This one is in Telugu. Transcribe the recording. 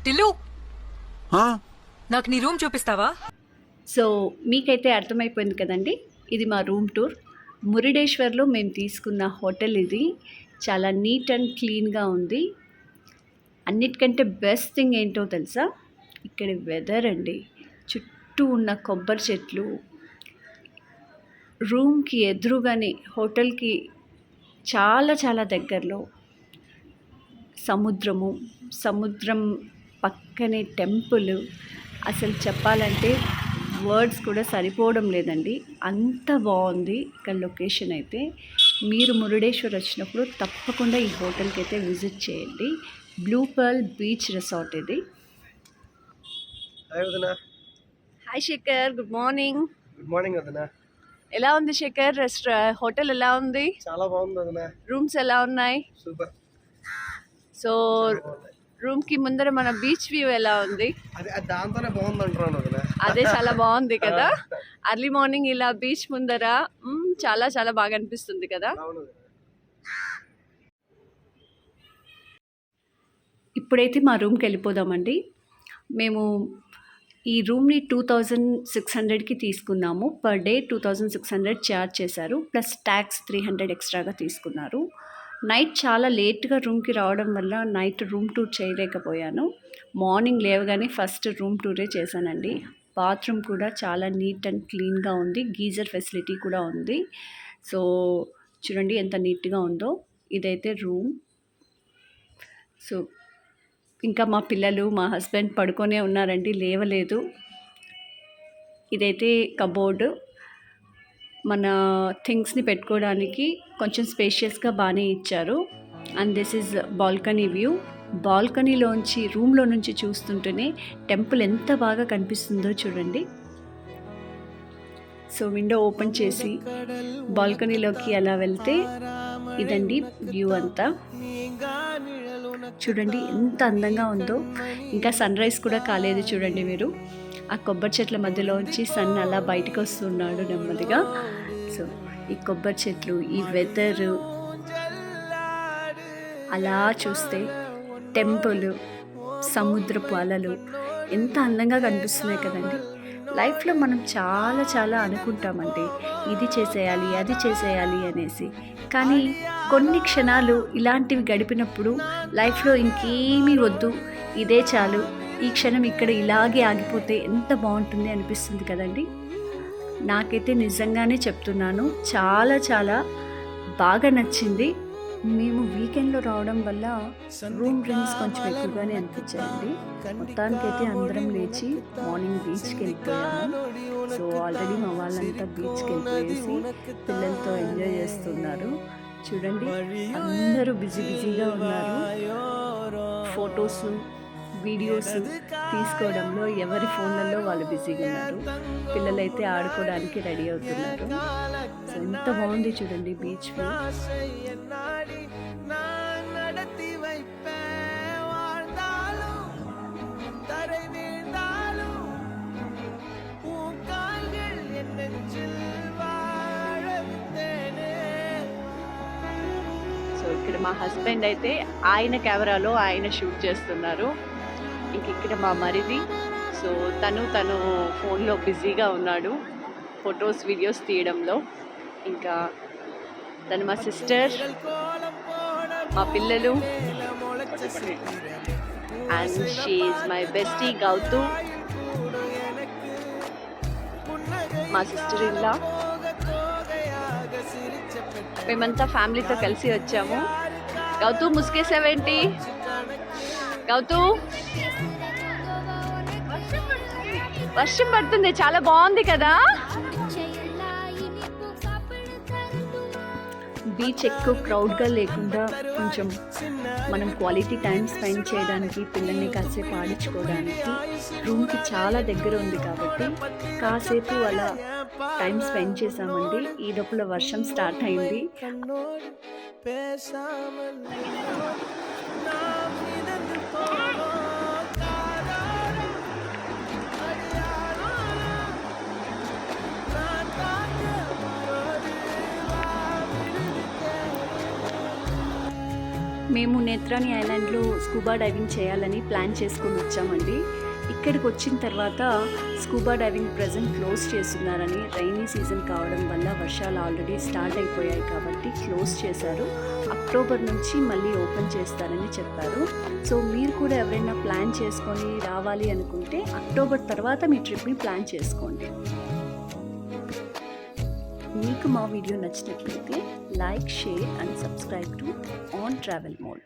టిల్లు హా? నాకు నీ రూమ్ చూపిస్తావా? సో మీకైతే అర్థమైపోయింది కదండి, ఇది మా రూమ్ టూర్. మురుడేశ్వర్లో మేము తీసుకున్న హోటల్ ఇది. చాలా నీట్ అండ్ క్లీన్గా ఉంది. అన్నిటికంటే బెస్ట్ థింగ్ ఏంటో తెలుసా, ఇక్కడి వెదర్ అండి. చుట్టూ ఉన్న కొబ్బరి చెట్లు, రూమ్కి ఎదురుగానే హోటల్కి చాలా చాలా దగ్గరలో సముద్రం పక్కనే టెంపుల్. అసలు చెప్పాలంటే వర్డ్స్ కూడా సరిపోవడం లేదండి, అంత బాగుంది ఇక్కడ లొకేషన్ అయితే. మీరు మురుడేశ్వర్ వచ్చినప్పుడు తప్పకుండా ఈ హోటల్కి అయితే విజిట్ చేయండి. బ్లూ పర్ల్ బీచ్ రిసార్ట్ ఇది. Hi Vadana. Hi Shekhar, good morning. Good morning Vadana. ఎలా ఉంది శేఖర్? హోటల్ ఎలా ఉంది? చాలా బాగుంది వదనా. రూమ్స్ ఎలా ఉన్నాయి? సూపర్. సో రూమ్కి ముందర మన బీచ్ వ్యూ ఎలా ఉంది? అది దాంతోనే బాగుంది అంటున్నాను వదనా. అదే చాలా బాగుంది కదా. అర్లీ మార్నింగ్ ఇలా బీచ్ ముందర చాలా చాలా బాగా అనిపిస్తుంది కదా. అవును వదనా. ఇప్పుడైతే మా రూమ్కి వెళ్ళిపోదామండి. మేము ఈ రూమ్ని 2600కి తీసుకున్నాము. పర్ డే 2600 ఛార్జ్ చేశారు, ప్లస్ ట్యాక్స్ 300 ఎక్స్ట్రాగా తీసుకున్నారు. నైట్ చాలా లేట్గా రూమ్కి రావడం వల్ల నైట్ రూమ్ టూర్ చేయలేకపోయాను. మార్నింగ్ లేవగానే ఫస్ట్ రూమ్ టూరే చేశానండి. బాత్రూమ్ కూడా చాలా నీట్ అండ్ క్లీన్గా ఉంది, గీజర్ ఫెసిలిటీ కూడా ఉంది. సో చూడండి ఎంత నీట్గా ఉందో. ఇదైతే రూమ్. సో ఇంకా మా పిల్లలు, మా హస్బెండ్ పడుకొనే ఉన్నారండి, లేవలేదు. ఇదైతే కబోర్డు, మన థింగ్స్ని పెట్టుకోవడానికి కొంచెం స్పేషియస్గా బాగానే ఇచ్చారు. And this is balcony view. బాల్కనీలోంచి రూమ్లో నుంచి చూస్తుంటేనే టెంపుల్ ఎంత బాగా కనిపిస్తుందో చూడండి. సో విండో ఓపెన్ చేసి బాల్కనీలోకి అలా వెళ్తే ఇదండి వ్యూ అంతా. చూడండి ఎంత అందంగా ఉందో. ఇంకా సన్ రైజ్ కూడా కాలేదు చూడండి మీరు. ఆ కొబ్బరి చెట్ల మధ్యలోంచి సన్ అలా బయటకు వస్తున్నాడు నెమ్మదిగా. సో ఈ కొబ్బరి చెట్లు, ఈ వెదర్, అలా చూస్తే టెంపుల్, సముద్రపు అలలు ఎంత అందంగా కనిపిస్తున్నాయి కదండి. లైఫ్లో మనం చాలా చాలా అనుకుంటామండి, ఇది చేసేయాలి, అది చేసేయాలి అనేసి. కానీ కొన్ని క్షణాలు ఇలాంటివి గడిపినప్పుడు లైఫ్లో ఇంకేమీ వద్దు, ఇదే చాలు, ఈ క్షణం ఇక్కడ ఇలాగే ఆగిపోతే ఎంత బాగుంటుంది అనిపిస్తుంది కదండి. నాకైతే నిజంగానే చెప్తున్నాను, చాలా చాలా బాగా నచ్చింది. మేము వీకెండ్లో రావడం వల్ల రూమ్ రెంట్స్ కొంచెం ఎక్కువగానే అనిపించాయండి. మొత్తానికైతే అందరం లేచి మార్నింగ్ బీచ్కి వెళ్ళిపోయాము. సో ఆల్రెడీ మా వాళ్ళంతా బీచ్కి వెళ్ళిపోయేసి పిల్లలతో ఎంజాయ్ చేస్తున్నారు. చూడండి అందరూ బిజీగా ఉన్నారు. ఫొటోస్, వీడియోస్ తీసుకోవడంలో ఎవరి ఫోన్లలో వాళ్ళు బిజీగా ఉన్నారు. పిల్లలైతే ఆడుకోవడానికి రెడీ అవుతున్నారు. సో ఎంత బాగుంది చూడండి బీచ్ వ్యూ. సో ఇక్కడ మా హస్బెండ్ అయితే ఆయన కెమెరాలో ఆయన షూట్ చేస్తున్నారు. ఇంక ఇక్కడ మా మరిది, సో తను ఫోన్లో బిజీగా ఉన్నాడు ఫొటోస్, వీడియోస్ తీయడంలో. ఇంకా తను మా సిస్టర్, మా పిల్లలు, and she is my bestie Gouthu, మా సిస్టర్ ఇల్లా. మేమంతా ఫ్యామిలీతో కలిసి వచ్చాము. గౌతు ముసుగేసావేంటి? గౌతు వర్షం పడుతుంది, చాలా బాగుంది కదా. బీచ్ ఎక్కువ క్రౌడ్గా లేకుండా కొంచెం మనం క్వాలిటీ టైం స్పెండ్ చేయడానికి, పిల్లల్ని కాసేపు ఆడించుకోవడానికి రూమ్కి చాలా దగ్గర ఉంది కాబట్టి కాసేపు అలా టైం స్పెండ్ చేసామండి. ఈ లోపల వర్షం స్టార్ట్ అయింది. మేము నేత్రాని ఐలాండ్లో స్కూబా డైవింగ్ చేయాలని ప్లాన్ చేసుకొని వచ్చామండి. ఇక్కడికి వచ్చిన తర్వాత స్కూబా డైవింగ్ ప్రజెంట్ క్లోజ్ చేస్తున్నారని, రైనీ సీజన్ కావడం వల్ల వర్షాలు ఆల్రెడీ స్టార్ట్ అయిపోయాయి కాబట్టి క్లోజ్ చేశారు. అక్టోబర్ నుంచి మళ్ళీ ఓపెన్ చేస్తారని చెప్పారు. సో మీరు కూడా ఎవరైనా ప్లాన్ చేసుకొని రావాలి అనుకుంటే అక్టోబర్ తర్వాత మీ ట్రిప్ని ప్లాన్ చేసుకోండి. మీకు మా వీడియో నచ్చినట్లయితే like, share and subscribe to on travel mode.